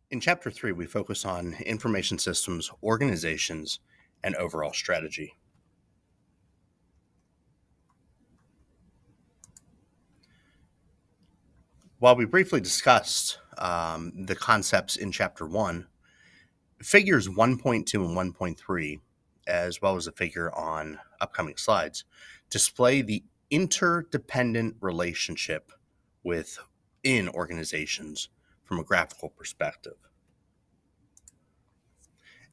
In Chapter 3, we focus on information systems, organizations, and overall strategy. While we briefly discussed the concepts in Chapter 1, figures 1.2 and 1.3, as well as a figure on upcoming slides, display the interdependent relationship within organizations from a graphical perspective.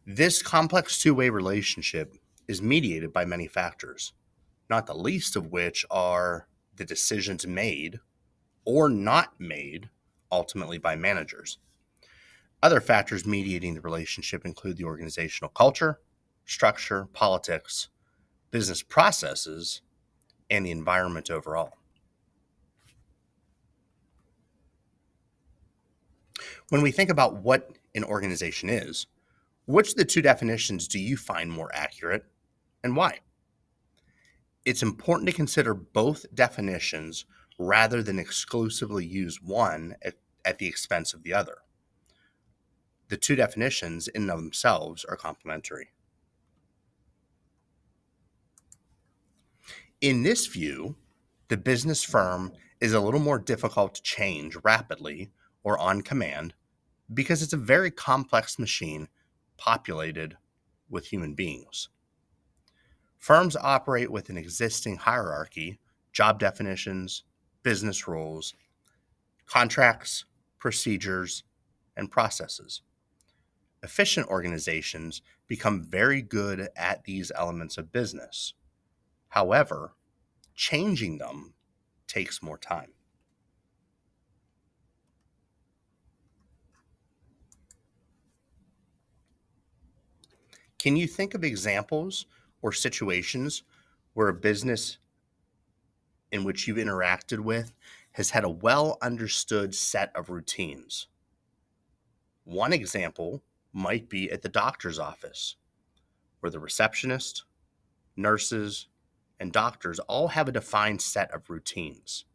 This complex two-way relationship is mediated by many factors, not the least of which are the decisions made or not made ultimately by managers. Other factors mediating the relationship include the organizational culture, structure, politics, business processes, and the environment overall. When we think about what an organization is, which of the two definitions do you find more accurate and why? It's important to consider both definitions rather than exclusively use one at the expense of the other. The two definitions in and of themselves are complementary. In this view, the business firm is a little more difficult to change rapidly or on command because it's a very complex machine populated with human beings. Firms operate with an existing hierarchy, job definitions, business rules, contracts, procedures, and processes. Efficient organizations become very good at these elements of business. However, changing them takes more time. Can you think of examples or situations where a business in which you've interacted with has had a well understood set of routines? One example might be at the doctor's office, where the receptionist, nurses, and doctors all have a defined set of routines.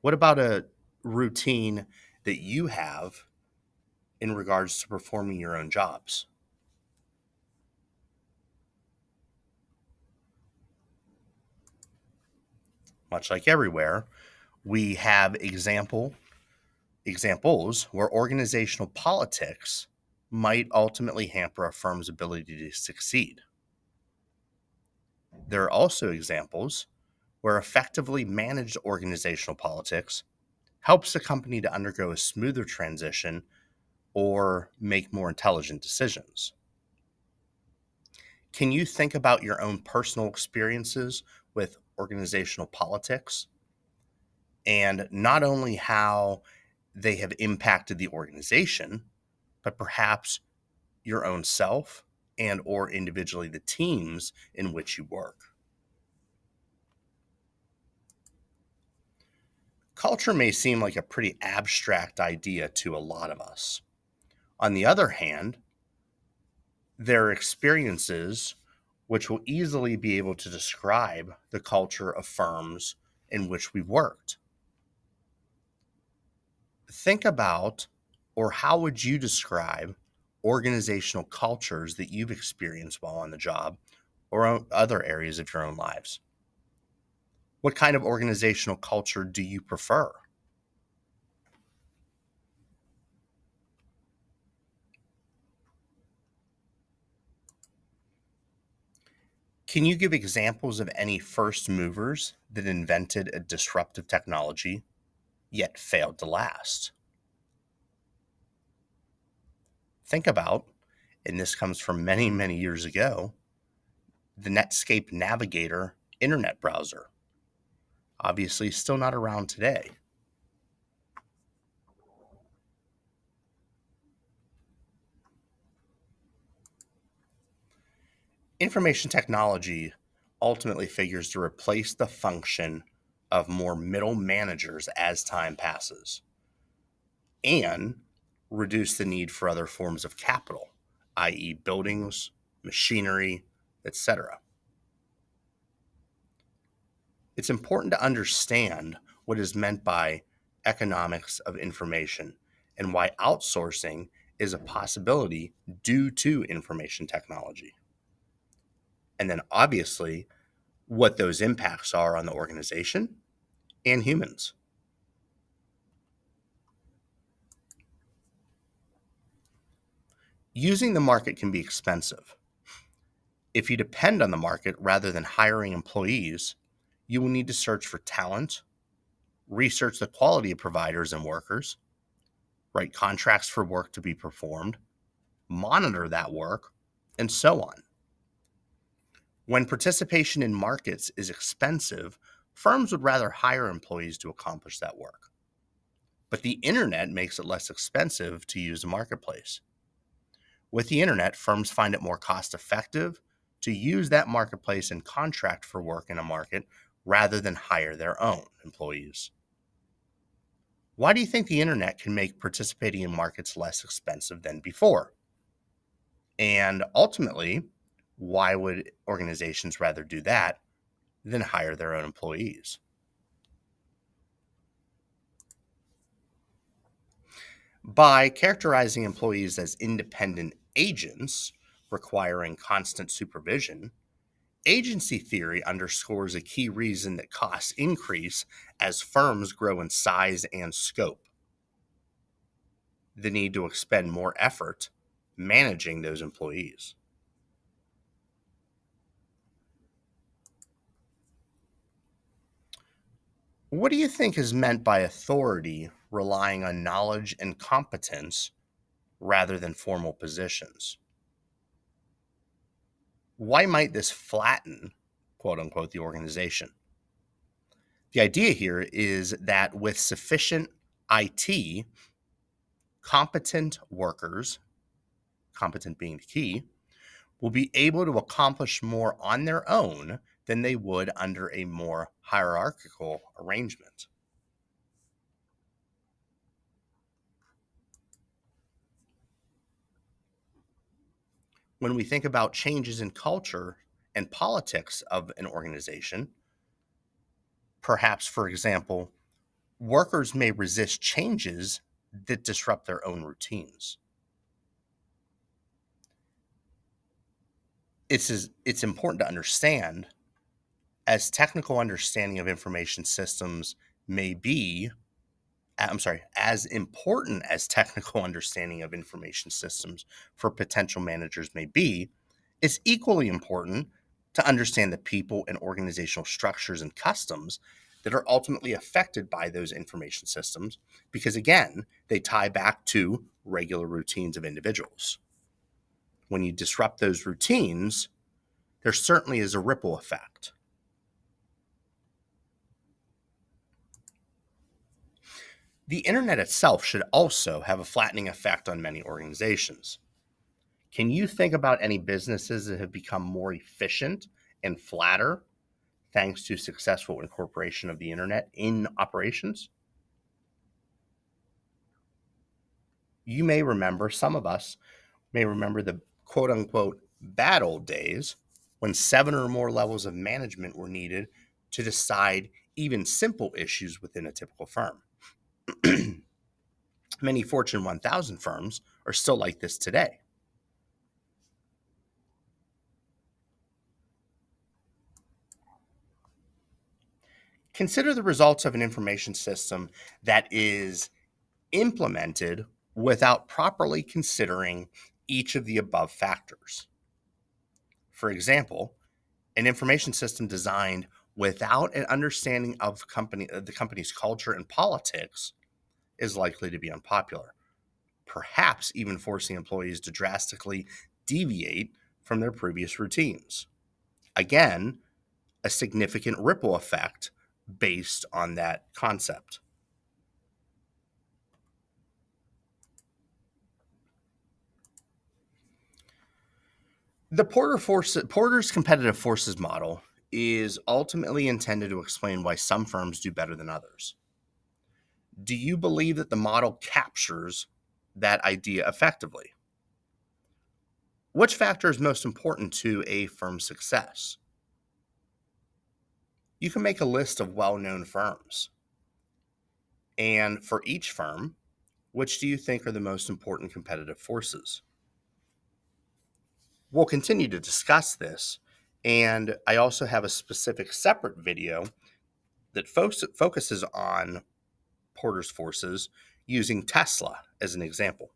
What about a routine that you have in regards to performing your own jobs? Much like everywhere, we have examples where organizational politics might ultimately hamper a firm's ability to succeed. There are also examples where effectively managed organizational politics helps a company to undergo a smoother transition or make more intelligent decisions. Can you think about your own personal experiences with organizational politics and not only how they have impacted the organization, but perhaps your own self and or individually the teams in which you work? Culture may seem like a pretty abstract idea to a lot of us. On the other hand, there are experiences which will easily be able to describe the culture of firms in which we've worked. Think about, or how would you describe organizational cultures that you've experienced while on the job or other areas of your own lives? What kind of organizational culture do you prefer? Can you give examples of any first movers that invented a disruptive technology yet failed to last? Think about, and this comes from many, many years ago, the Netscape Navigator internet browser. Obviously, still not around today. Information technology ultimately figures to replace the function of more middle managers as time passes and reduce the need for other forms of capital, i.e., buildings, machinery, etc. It's important to understand what is meant by economics of information and why outsourcing is a possibility due to information technology. And then, obviously, what those impacts are on the organization and humans. Using the market can be expensive. If you depend on the market rather than hiring employees, you will need to search for talent, research the quality of providers and workers, write contracts for work to be performed, monitor that work, and so on. When participation in markets is expensive, firms would rather hire employees to accomplish that work. But the internet makes it less expensive to use a marketplace. With the internet, firms find it more cost effective to use that marketplace and contract for work in a market rather than hire their own employees. Why do you think the internet can make participating in markets less expensive than before? And ultimately, why would organizations rather do that than hire their own employees? By characterizing employees as independent agents requiring constant supervision, agency theory underscores a key reason that costs increase as firms grow in size and scope: the need to expend more effort managing those employees. What do you think is meant by authority relying on knowledge and competence rather than formal positions? Why might this flatten, quote unquote, the organization? The idea here is that with sufficient IT, competent workers, competent being the key, will be able to accomplish more on their own than they would under a more hierarchical arrangement. When we think about changes in culture and politics of an organization, perhaps, for example, workers may resist changes that disrupt their own routines. It's important to understand, as technical understanding of information systems may be, I'm sorry, as important as technical understanding of information systems for potential managers may be, it's equally important to understand the people and organizational structures and customs that are ultimately affected by those information systems, because again, they tie back to regular routines of individuals. When you disrupt those routines, there certainly is a ripple effect. The internet itself should also have a flattening effect on many organizations. Can you think about any businesses that have become more efficient and flatter thanks to successful incorporation of the internet in operations? You may remember, some of us may remember the quote unquote bad old days when 7 or more levels of management were needed to decide even simple issues within a typical firm. Many Fortune 1000 firms are still like this today. Consider the results of an information system that is implemented without properly considering each of the above factors. For example, an information system designed without an understanding of the company's culture and politics is likely to be unpopular, perhaps even forcing employees to drastically deviate from their previous routines. Again, a significant ripple effect based on that concept. Porter's competitive forces model is ultimately intended to explain why some firms do better than others. Do you believe that the model captures that idea effectively? Which factor is most important to a firm's success? You can make a list of well known firms. And for each firm, Which do you think are the most important competitive forces? We'll continue to discuss this, and I also have a specific separate video that focuses on Porter's forces using Tesla as an example.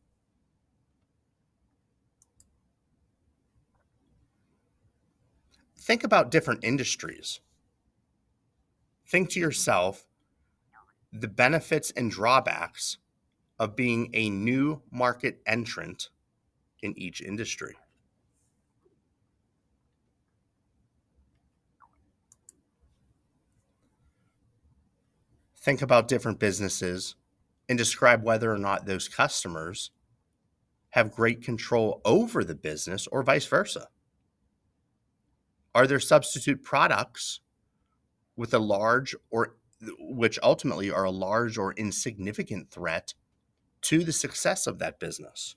Think about different industries. Think to yourself the benefits and drawbacks of being a new market entrant in each industry. Think about different businesses and describe whether or not those customers have great control over the business or vice versa. Are there substitute products with a large or which ultimately are a large or insignificant threat to the success of that business?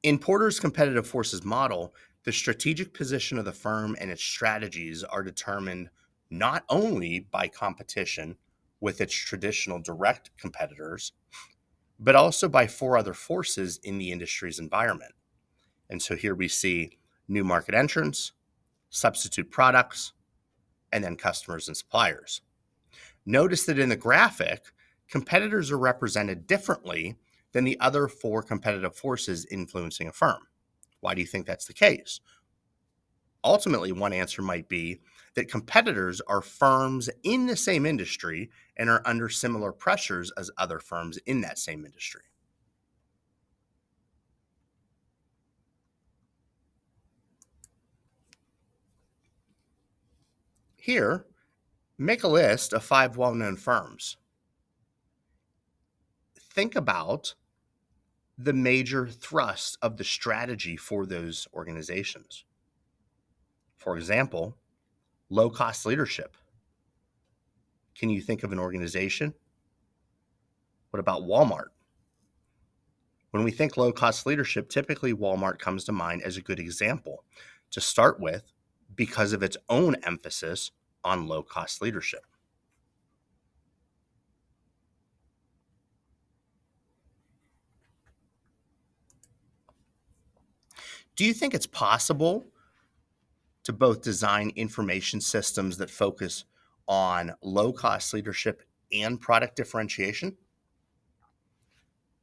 In Porter's competitive forces model, the strategic position of the firm and its strategies are determined not only by competition with its traditional direct competitors, but also by four other forces in the industry's environment. And so here we see new market entrants, substitute products, and then customers and suppliers. Notice that in the graphic, competitors are represented differently than the other four competitive forces influencing a firm. Why do you think that's the case? Ultimately, one answer might be that competitors are firms in the same industry and are under similar pressures as other firms in that same industry. Here, make a list of 5 well-known firms. Think about the major thrust of the strategy for those organizations. For example, low-cost leadership. Can you think of an organization? What about Walmart? When we think low-cost leadership, typically Walmart comes to mind as a good example to start with because of its own emphasis on low-cost leadership. Do you think it's possible to both design information systems that focus on low-cost leadership and product differentiation?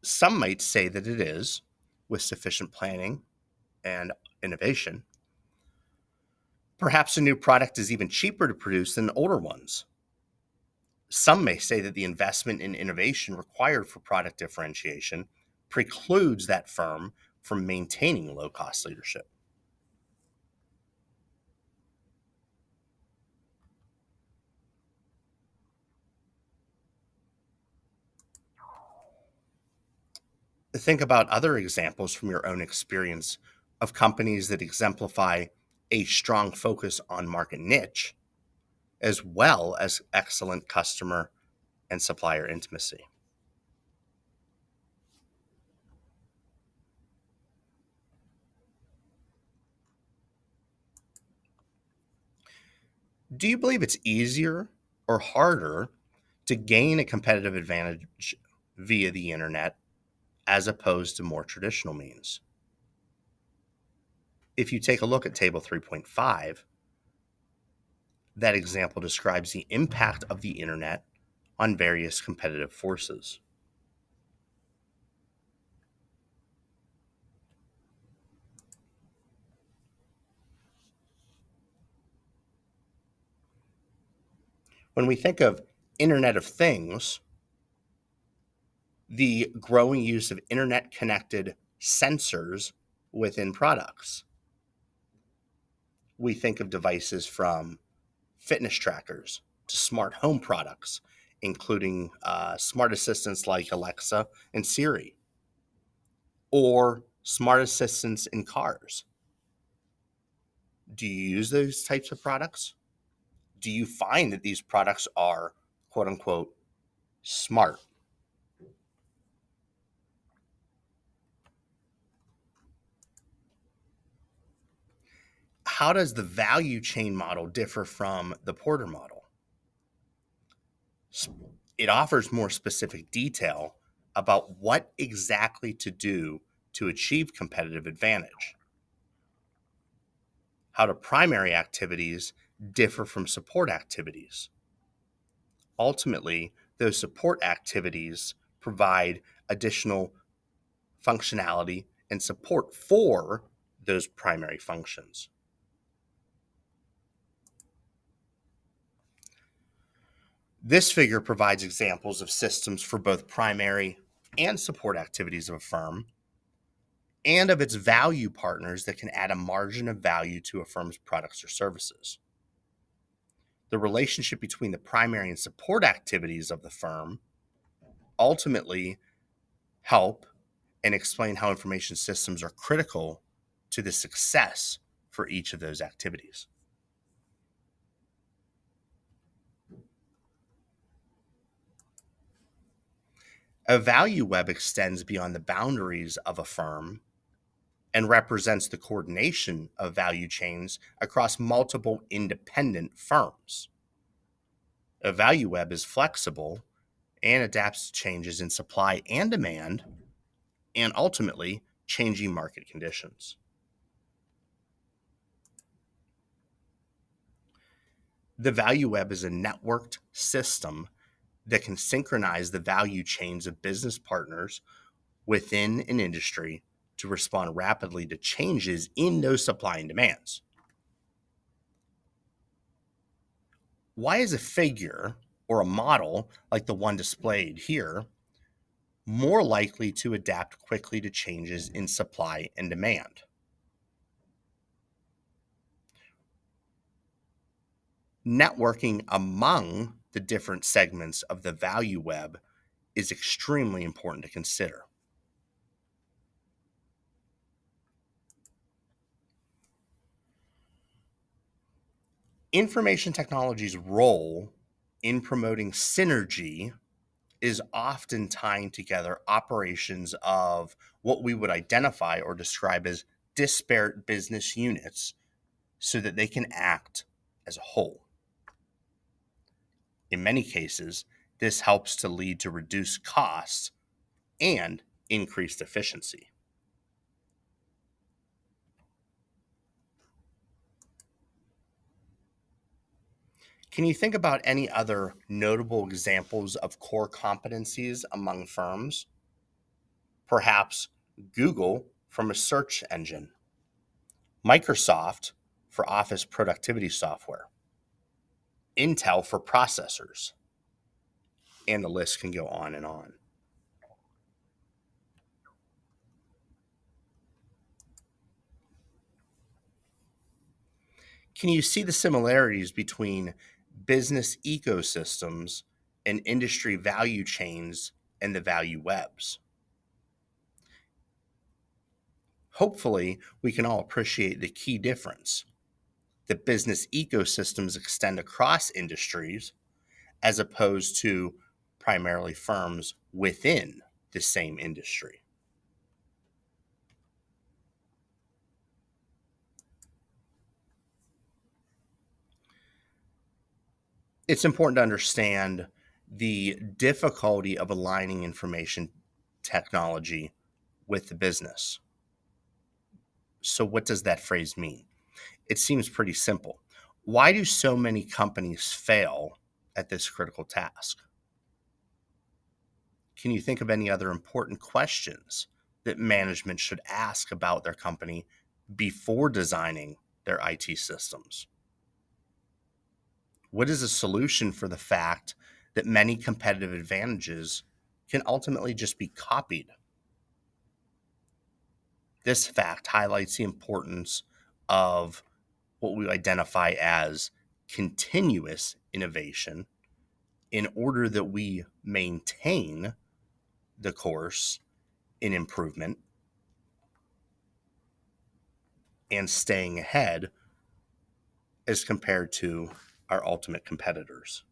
Some might say that it is, with sufficient planning and innovation. Perhaps a new product is even cheaper to produce than older ones. Some may say that the investment in innovation required for product differentiation precludes that firm from maintaining low-cost leadership. Think about other examples from your own experience of companies that exemplify a strong focus on market niche, as well as excellent customer and supplier intimacy. Do you believe it's easier or harder to gain a competitive advantage via the internet as opposed to more traditional means? If you take a look at Table 3.5, that example describes the impact of the internet on various competitive forces. When we think of Internet of Things, the growing use of internet connected sensors within products. We think of devices from fitness trackers to smart home products, including smart assistants like Alexa and Siri, or smart assistants in cars. Do you use those types of products? Do you find that these products are quote unquote smart? How does the value chain model differ from the Porter model? It offers more specific detail about what exactly to do to achieve competitive advantage. How do primary activities differ from support activities? Ultimately, those support activities provide additional functionality and support for those primary functions. This figure provides examples of systems for both primary and support activities of a firm and of its value partners that can add a margin of value to a firm's products or services. The relationship between the primary and support activities of the firm ultimately help and explain how information systems are critical to the success for each of those activities. A value web extends beyond the boundaries of a firm and represents the coordination of value chains across multiple independent firms. A value web is flexible and adapts to changes in supply and demand and ultimately changing market conditions. The value web is a networked system that can synchronize the value chains of business partners within an industry to respond rapidly to changes in those supply and demands. Why is a figure or a model like the one displayed here more likely to adapt quickly to changes in supply and demand? Networking among the different segments of the value web is extremely important to consider. Information technology's role in promoting synergy is often tying together operations of what we would identify or describe as disparate business units so that they can act as a whole. In many cases, this helps to lead to reduced costs and increased efficiency. Can you think about any other notable examples of core competencies among firms? Perhaps Google from a search engine, Microsoft for office productivity software, Intel for processors, and the list can go on and on. Can you see the similarities between business ecosystems and industry value chains and the value webs? Hopefully, we can all appreciate the key difference. The business ecosystems extend across industries as opposed to primarily firms within the same industry. It's important to understand the difficulty of aligning information technology with the business. So, what does that phrase mean? It seems pretty simple. Why do so many companies fail at this critical task? Can you think of any other important questions that management should ask about their company before designing their IT systems? What is a solution for the fact that many competitive advantages can ultimately just be copied? This fact highlights the importance of what we identify as continuous innovation in order that we maintain the course in improvement and staying ahead as compared to our ultimate competitors.